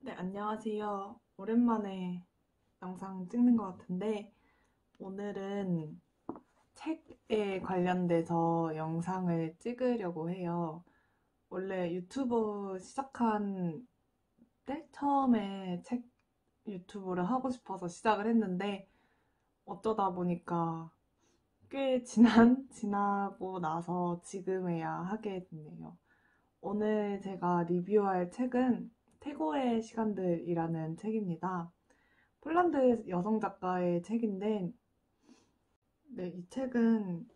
네, 안녕하세요. 오랜만에 영상 찍는 것 같은데, 오늘은 책에 관련돼서 영상을 찍으려고 해요. 원래 유튜브 시작한 때 처음에 책 유튜브를 하고 싶어서 시작을 했는데, 어쩌다 보니까 꽤 지나고 나서 지금에야 하게 됐네요. 오늘 제가 리뷰할 책은 태고의 시간들이라는 책입니다. 폴란드 여성 작가의 책인데, 네, 이 책은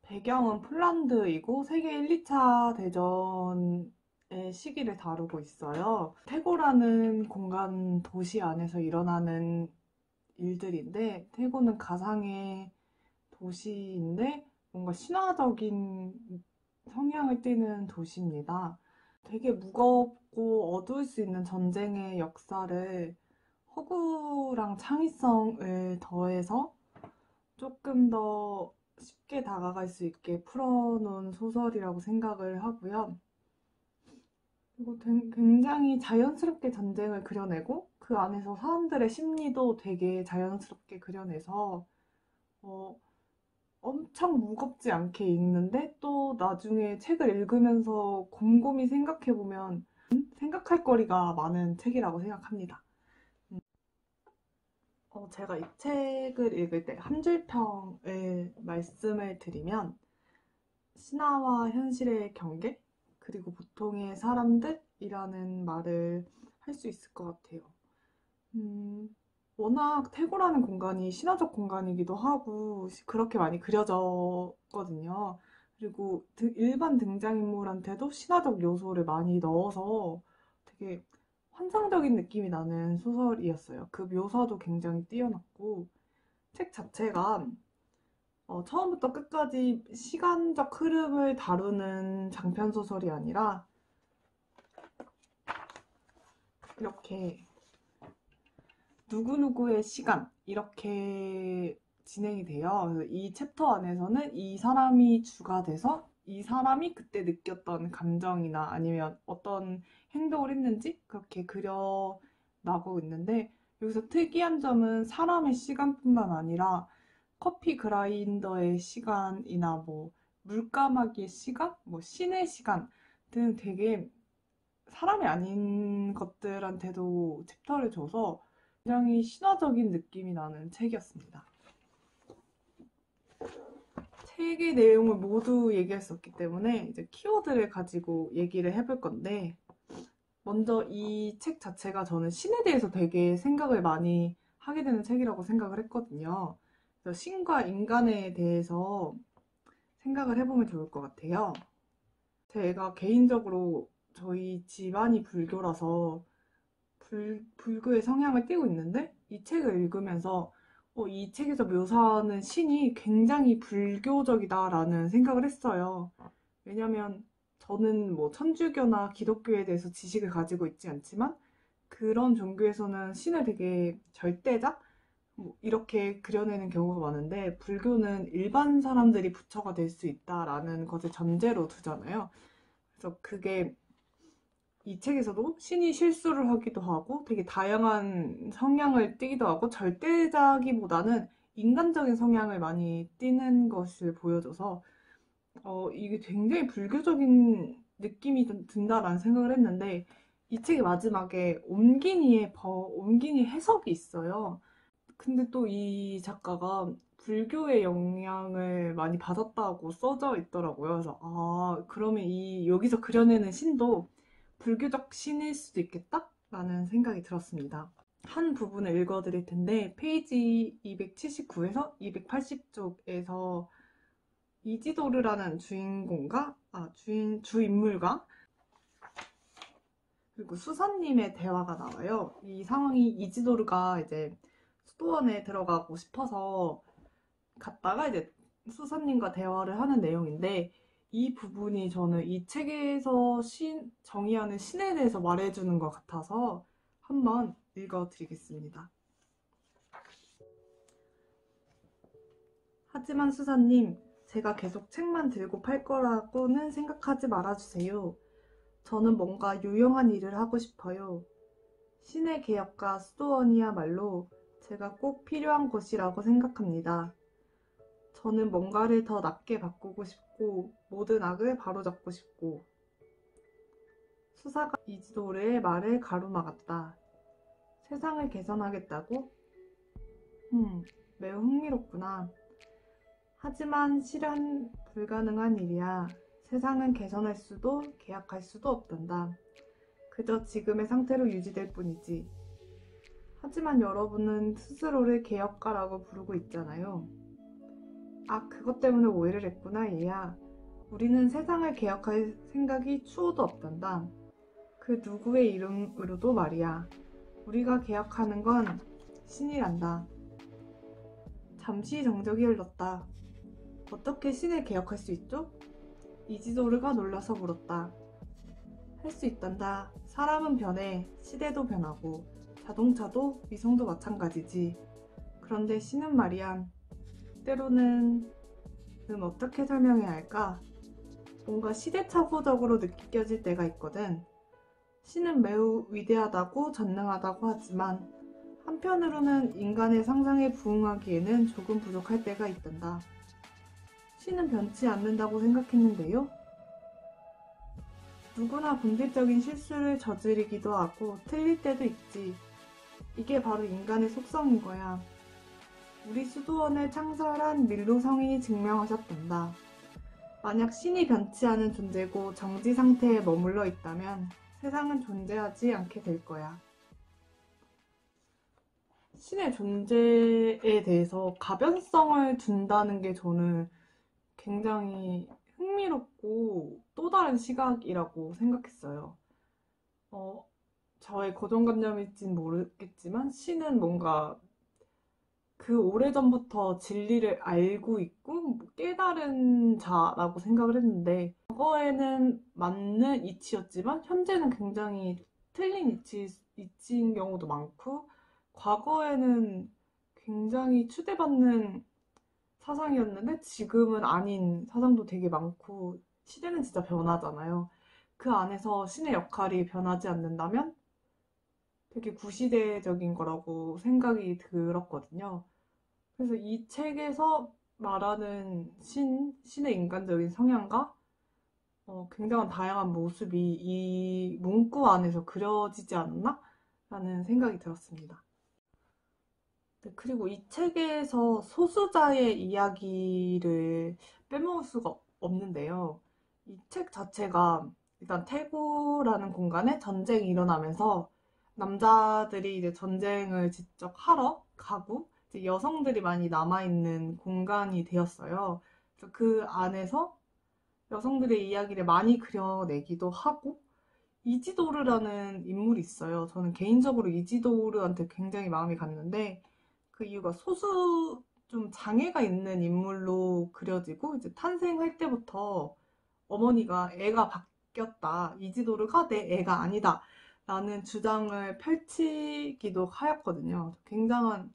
배경은 폴란드이고 세계 1, 2차 대전의 시기를 다루고 있어요. 태고라는 공간 도시 안에서 일어나는 일들인데, 태고는 가상의 도시인데 뭔가 신화적인 성향을 띠는 도시입니다. 되게 무겁고 어두울 수 있는 전쟁의 역사를 허구랑 창의성을 더해서 조금 더 쉽게 다가갈 수 있게 풀어놓은 소설이라고 생각을 하고요. 그리고 굉장히 자연스럽게 전쟁을 그려내고 그 안에서 사람들의 심리도 되게 자연스럽게 그려내서 어, 엄청 무겁지 않게 읽는데 또 나중에 책을 읽으면서 곰곰이 생각해보면 생각할 거리가 많은 책이라고 생각합니다. 제가 이 책을 읽을 때 한 줄평을 말씀을 드리면 신화와 현실의 경계 그리고 보통의 사람들이라는 말을 할 수 있을 것 같아요. 음, 워낙 태고라는 공간이 신화적 공간이기도 하고 그렇게 많이 그려졌거든요. 그리고 일반 등장인물한테도 신화적 요소를 많이 넣어서 되게 환상적인 느낌이 나는 소설이었어요. 그 묘사도 굉장히 뛰어났고 책 자체가 처음부터 끝까지 시간적 흐름을 다루는 장편 소설이 아니라 이렇게 누구누구의 시간 이렇게 진행이 돼요. 그래서 이 챕터 안에서는 이 사람이 주가 돼서 이 사람이 그때 느꼈던 감정이나 아니면 어떤 행동을 했는지 그렇게 그려나가고 있는데 여기서 특이한 점은 사람의 시간뿐만 아니라 커피 그라인더의 시간이나 뭐 물까마귀의 시간, 뭐 신의 시간 등 되게 사람이 아닌 것들한테도 챕터를 줘서 굉장히 신화적인 느낌이 나는 책이었습니다. 책의 내용을 모두 얘기할 수 없기 때문에 이제 키워드를 가지고 얘기를 해볼 건데 먼저 이 책 자체가 저는 신에 대해서 되게 생각을 많이 하게 되는 책이라고 생각을 했거든요. 그래서 신과 인간에 대해서 생각을 해보면 좋을 것 같아요. 제가 개인적으로 저희 집안이 불교라서 불교의 성향을 띠고 있는데 이 책을 읽으면서 이 책에서 묘사하는 신이 굉장히 불교적이다라는 생각을 했어요. 왜냐면 저는 뭐 천주교나 기독교에 대해서 지식을 가지고 있지 않지만 그런 종교에서는 신을 되게 절대자? 뭐 이렇게 그려내는 경우가 많은데 불교는 일반 사람들이 부처가 될 수 있다라는 것을 전제로 두잖아요. 그래서 그게 이 책에서도 신이 실수를 하기도 하고 되게 다양한 성향을 띠기도 하고 절대자기보다는 인간적인 성향을 많이 띠는 것을 보여줘서 이게 굉장히 불교적인 느낌이 든다라는 생각을 했는데 이 책의 마지막에 옴기니의 해석이 있어요. 근데 또 이 작가가 불교의 영향을 많이 받았다고 써져 있더라고요. 그래서 그러면 여기서 그려내는 신도 불교적 신일 수도 있겠다라는 생각이 들었습니다. 한 부분을 읽어드릴 텐데 페이지 279에서 280쪽에서 이지도르라는 주인물과 그리고 수사님의 대화가 나와요. 이 상황이 이지도르가 이제 수도원에 들어가고 싶어서 갔다가 이제 수사님과 대화를 하는 내용인데 이 부분이 저는 이 책에서 정의하는 신에 대해서 말해주는 것 같아서 한번 읽어드리겠습니다. 하지만 수사님, 제가 계속 책만 들고 팔 거라고는 생각하지 말아주세요. 저는 뭔가 유용한 일을 하고 싶어요. 시내 개혁과 수도원이야말로 제가 꼭 필요한 곳이라고 생각합니다. 저는 뭔가를 더 낫게 바꾸고 싶고 모든 악을 바로잡고 싶고. 수사가 이지도르의 말을 가로막았다. 세상을 개선하겠다고? 매우 흥미롭구나. 하지만 실현 불가능한 일이야. 세상은 개선할 수도 계약할 수도 없단다. 그저 지금의 상태로 유지될 뿐이지. 하지만 여러분은 스스로를 개혁가라고 부르고 있잖아요. 아, 그것 때문에 오해를 했구나, 얘야. 우리는 세상을 개혁할 생각이 추호도 없단다. 그 누구의 이름으로도 말이야. 우리가 개혁하는 건 신이란다. 잠시 정적이 흘렀다. 어떻게 신을 개혁할 수 있죠? 이지도르가 놀라서 물었다. 할 수 있단다. 사람은 변해, 시대도 변하고, 자동차도 위성도 마찬가지지. 그런데 신은 말이야. 때로는 어떻게 설명해야 할까? 뭔가 시대착오적으로 느껴질 때가 있거든. 신은 매우 위대하다고 전능하다고 하지만 한편으로는 인간의 상상에 부응하기에는 조금 부족할 때가 있단다. 신은 변치 않는다고 생각했는데요. 누구나 본질적인 실수를 저지르기도 하고 틀릴 때도 있지. 이게 바로 인간의 속성인 거야. 우리 수도원을 창설한 밀로 성인이 증명하셨단다. 만약 신이 변치 않은 존재고 정지 상태에 머물러 있다면 세상은 존재하지 않게 될 거야. 신의 존재에 대해서 가변성을 둔다는 게 저는 굉장히 흥미롭고 또 다른 시각이라고 생각했어요. 저의 고정관념일진 모르겠지만 신은 뭔가 그 오래전부터 진리를 알고 있고 뭐 깨달은 자라고 생각을 했는데 과거에는 맞는 이치였지만 현재는 굉장히 틀린 이치인 경우도 많고 과거에는 굉장히 추대받는 사상이었는데 지금은 아닌 사상도 되게 많고 시대는 진짜 변하잖아요. 그 안에서 신의 역할이 변하지 않는다면 되게 구시대적인 거라고 생각이 들었거든요. 그래서 이 책에서 말하는 신의 인간적인 성향과 굉장한 다양한 모습이 이 문구 안에서 그려지지 않나? 라는 생각이 들었습니다. 네, 그리고 이 책에서 소수자의 이야기를 빼먹을 수가 없는데요. 이 책 자체가 일단 태고라는 공간에 전쟁이 일어나면서 남자들이 이제 전쟁을 직접 하러 가고 이제 여성들이 많이 남아있는 공간이 되었어요. 그래서 그 안에서 여성들의 이야기를 많이 그려내기도 하고 이지도르라는 인물이 있어요. 저는 개인적으로 이지도르한테 굉장히 마음이 갔는데 그 이유가 소수 좀 장애가 있는 인물로 그려지고 이제 탄생할 때부터 어머니가 애가 바뀌었다. 이지도르가 내 애가 아니다. 라는 주장을 펼치기도 하였거든요. 굉장한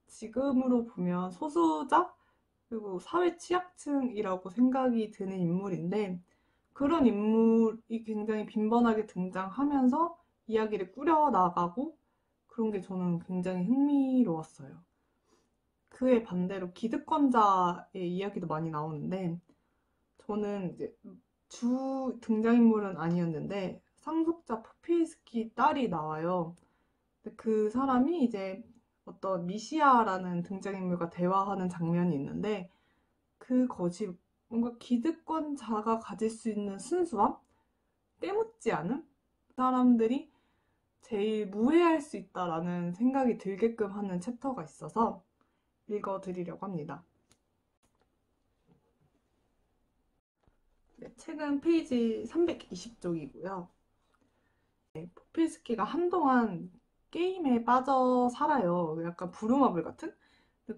지금으로 보면 소수자 그리고 사회 취약층이라고 생각이 드는 인물인데 그런 인물이 굉장히 빈번하게 등장하면서 이야기를 꾸려나가고 그런 게 저는 굉장히 흥미로웠어요. 그에 반대로 기득권자의 이야기도 많이 나오는데 저는 이제 주 등장인물은 아니었는데 상속자 포피스키 딸이 나와요. 근데 그 사람이 이제 어떤 미시아라는 등장인물과 대화하는 장면이 있는데 그것이 뭔가 기득권자가 가질 수 있는 순수함? 때묻지 않음? 사람들이 제일 무해할 수 있다라는 생각이 들게끔 하는 챕터가 있어서 읽어드리려고 합니다. 네, 책은 페이지 320쪽이고요. 네, 포필스키가 한동안 게임에 빠져 살아요. 약간 부루마블 같은?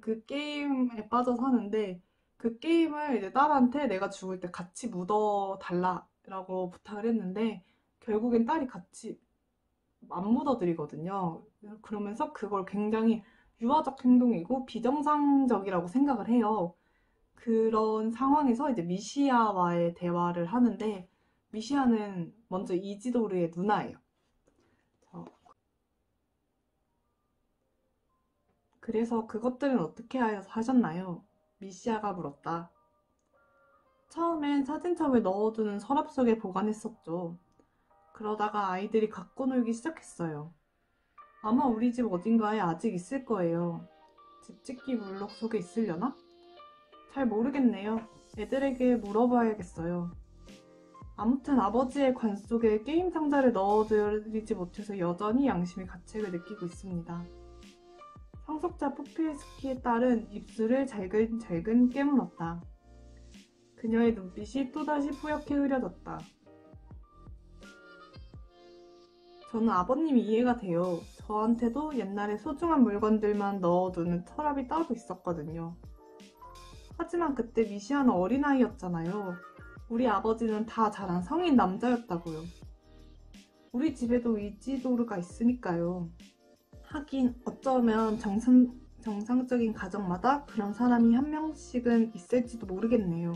그 게임에 빠져 사는데 그 게임을 이제 딸한테 내가 죽을 때 같이 묻어 달라라고 부탁을 했는데 결국엔 딸이 같이 안 묻어드리거든요. 그러면서 그걸 굉장히 유아적 행동이고 비정상적이라고 생각을 해요. 그런 상황에서 이제 미시아와의 대화를 하는데 미시아는 먼저 이지도르의 누나예요. 그래서 그것들은 어떻게 하셨나요? 미시아가 물었다. 처음엔 사진첩에 넣어두는 서랍 속에 보관했었죠. 그러다가 아이들이 갖고 놀기 시작했어요. 아마 우리 집 어딘가에 아직 있을 거예요. 집짓기 물록 속에 있으려나? 잘 모르겠네요. 애들에게 물어봐야겠어요. 아무튼 아버지의 관 속에 게임 상자를 넣어드리지 못해서 여전히 양심의 가책을 느끼고 있습니다. 상속자 포피에스키의 딸은 입술을 잘근잘근 깨물었다. 그녀의 눈빛이 또다시 뿌옇게 흐려졌다. 저는 아버님이 이해가 돼요. 저한테도 옛날에 소중한 물건들만 넣어두는 서랍이 따로 있었거든요. 하지만 그때 미시아는 어린아이였잖아요. 우리 아버지는 다 자란 성인 남자였다고요. 우리 집에도 이지도르가 있으니까요. 하긴 어쩌면 정상적인 가정마다 그런 사람이 한 명씩은 있을지도 모르겠네요.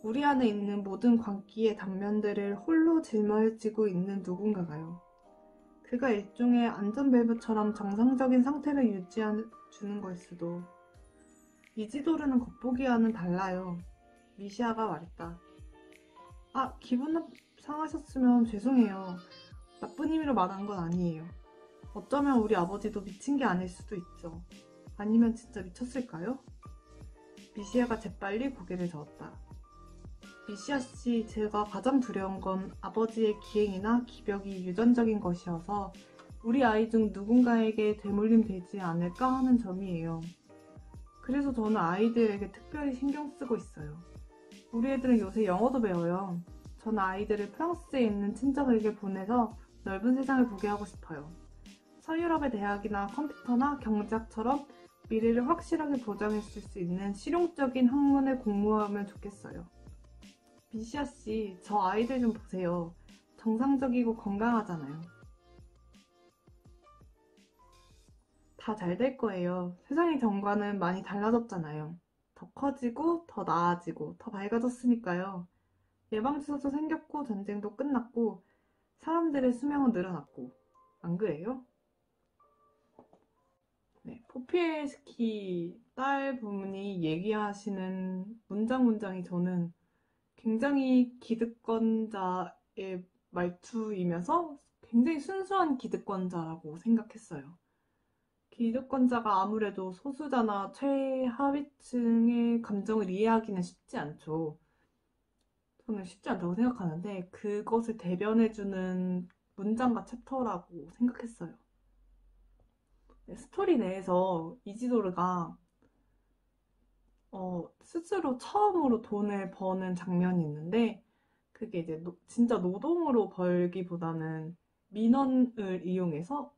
우리 안에 있는 모든 광기의 단면들을 홀로 짊어지고 있는 누군가가요. 그가 일종의 안전밸브처럼 정상적인 상태를 유지해주는 걸 수도. 이지도르는 겉보기와는 달라요. 미시아가 말했다. 아, 기분 상하셨으면 죄송해요. 나쁜 의미로 말한 건 아니에요. 어쩌면 우리 아버지도 미친 게 아닐 수도 있죠. 아니면 진짜 미쳤을까요? 미시아가 재빨리 고개를 저었다. 미시아 씨, 제가 가장 두려운 건 아버지의 기행이나 기벽이 유전적인 것이어서 우리 아이 중 누군가에게 대물림 되지 않을까 하는 점이에요. 그래서 저는 아이들에게 특별히 신경 쓰고 있어요. 우리 애들은 요새 영어도 배워요. 저는 아이들을 프랑스에 있는 친척에게 보내서 넓은 세상을 보게 하고 싶어요. 서유럽의 대학이나 컴퓨터나 경제학처럼 미래를 확실하게 보장해줄 수 있는 실용적인 학문을 공부하면 좋겠어요. 미시아 씨, 저 아이들 좀 보세요. 정상적이고 건강하잖아요. 다 잘 될 거예요. 세상의 정과는 많이 달라졌잖아요. 더 커지고, 더 나아지고, 더 밝아졌으니까요. 예방주사도 생겼고, 전쟁도 끝났고, 사람들의 수명은 늘어났고. 안 그래요? 네, 포피에스키 딸 부분이 얘기하시는 문장이 저는 굉장히 기득권자의 말투이면서 굉장히 순수한 기득권자라고 생각했어요. 기득권자가 아무래도 소수자나 최하위층의 감정을 이해하기는 쉽지 않죠. 저는 쉽지 않다고 생각하는데 그것을 대변해주는 문장과 챕터라고 생각했어요. 네, 스토리 내에서 이지도르가 스스로 처음으로 돈을 버는 장면이 있는데 그게 이제 진짜 노동으로 벌기보다는 민원을 이용해서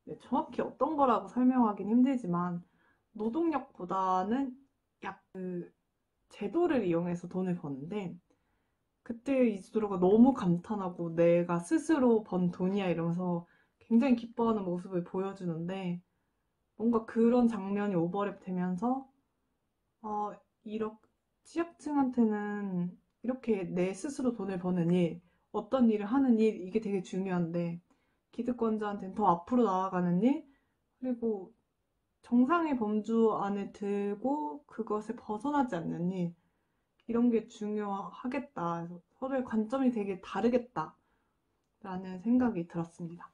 네, 정확히 어떤 거라고 설명하긴 힘들지만 노동력보다는 약 그 제도를 이용해서 돈을 버는데 그때 이지도로가 너무 감탄하고 내가 스스로 번 돈이야 이러면서 굉장히 기뻐하는 모습을 보여주는데 뭔가 그런 장면이 오버랩 되면서 어, 이렇게 취약층한테는 이렇게 내 스스로 돈을 버는 일, 어떤 일을 하는 일, 이게 되게 중요한데, 기득권자한테는 더 앞으로 나아가는 일, 그리고 정상의 범주 안에 들고 그것에 벗어나지 않는 일, 이런 게 중요하겠다. 그래서 서로의 관점이 되게 다르겠다. 라는 생각이 들었습니다.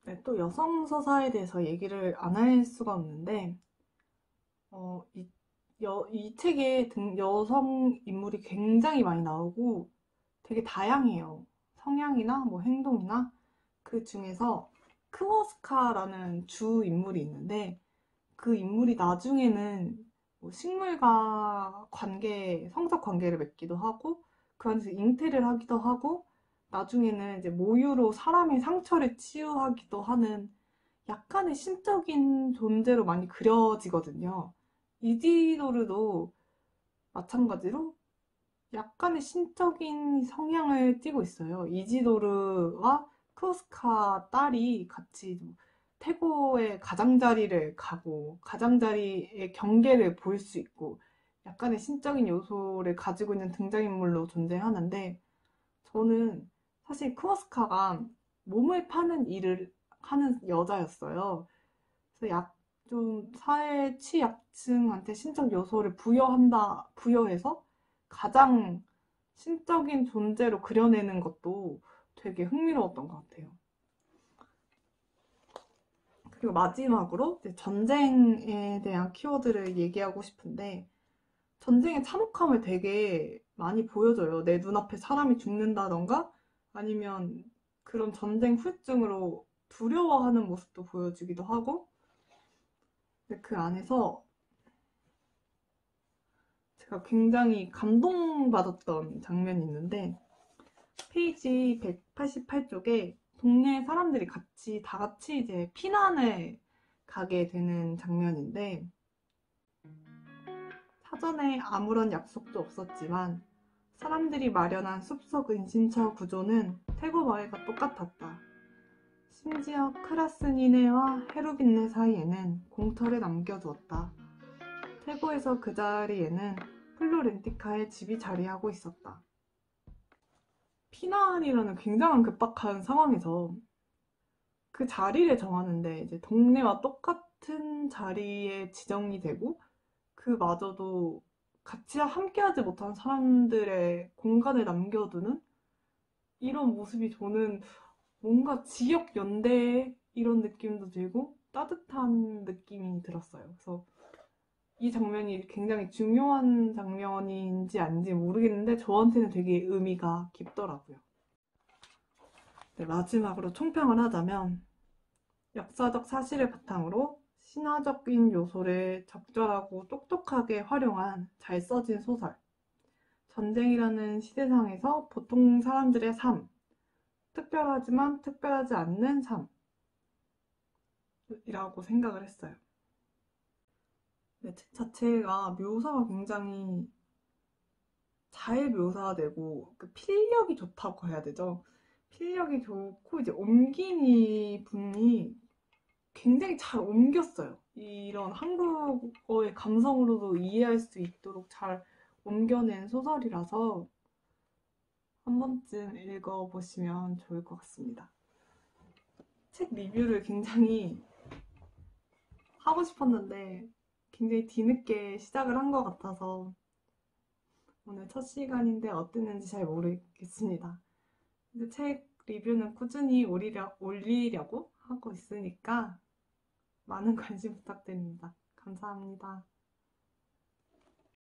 네, 또 여성 서사에 대해서 얘기를 안 할 수가 없는데, 어, 이, 이 책에 여성 인물이 굉장히 많이 나오고 되게 다양해요. 성향이나 뭐 행동이나 그 중에서 크워스카라는 주 인물이 있는데 그 인물이 나중에는 뭐 식물과 성적 관계를 맺기도 하고 그 안에서 잉태를 하기도 하고 나중에는 이제 모유로 사람의 상처를 치유하기도 하는 약간의 신적인 존재로 많이 그려지거든요. 이지도르도 마찬가지로 약간의 신적인 성향을 띠고 있어요. 이지도르와 크로스카 딸이 같이 태고의 가장자리를 가고 가장자리의 경계를 볼 수 있고 약간의 신적인 요소를 가지고 있는 등장인물로 존재하는데, 저는 사실 쿠오스카가 몸을 파는 일을 하는 여자였어요. 그래서 좀 사회 취약층한테 신적 요소를 부여해서 가장 신적인 존재로 그려내는 것도 되게 흥미로웠던 것 같아요. 그리고 마지막으로 이제 전쟁에 대한 키워드를 얘기하고 싶은데, 전쟁의 참혹함을 되게 많이 보여줘요. 내 눈앞에 사람이 죽는다던가 아니면 그런 전쟁 후유증으로 두려워하는 모습도 보여주기도 하고, 근데 그 안에서 제가 굉장히 감동받았던 장면이 있는데, 페이지 188쪽에 동네 사람들이 다 같이 이제 피난을 가게 되는 장면인데, 사전에 아무런 약속도 없었지만 사람들이 마련한 숲속 은신처 구조는 태고 마을과 똑같았다. 심지어 크라스니네와 헤루빈네 사이에는 공터를 남겨두었다. 태고에서 그 자리에는 플로렌티카의 집이 자리하고 있었다. 피난이라는 굉장한 급박한 상황에서 그 자리를 정하는데 이제 동네와 똑같은 자리에 지정이 되고 그마저도 같이 함께하지 못한 사람들의 공간을 남겨두는 이런 모습이 저는 뭔가 지역 연대 이런 느낌도 들고 따뜻한 느낌이 들었어요. 그래서 이 장면이 굉장히 중요한 장면인지 아닌지 모르겠는데 저한테는 되게 의미가 깊더라고요. 네, 마지막으로 총평을 하자면 역사적 사실을 바탕으로 신화적인 요소를 적절하고 똑똑하게 활용한 잘 써진 소설. 전쟁이라는 시대상에서 보통 사람들의 삶, 특별하지만 특별하지 않는 삶이라고 생각을 했어요. 네, 책 자체가 묘사가 굉장히 잘 묘사되고 그 필력이 좋다고 해야 되죠. 필력이 좋고 이제 옮기니 분이 굉장히 잘 옮겼어요. 이런 한국어의 감성으로도 이해할 수 있도록 잘 옮겨낸 소설이라서 한 번쯤 읽어보시면 좋을 것 같습니다. 책 리뷰를 굉장히 하고 싶었는데 굉장히 뒤늦게 시작을 한 것 같아서 오늘 첫 시간인데 어땠는지 잘 모르겠습니다. 근데 책 리뷰는 꾸준히 올리려고 하고 있으니까 많은 관심 부탁드립니다. 감사합니다.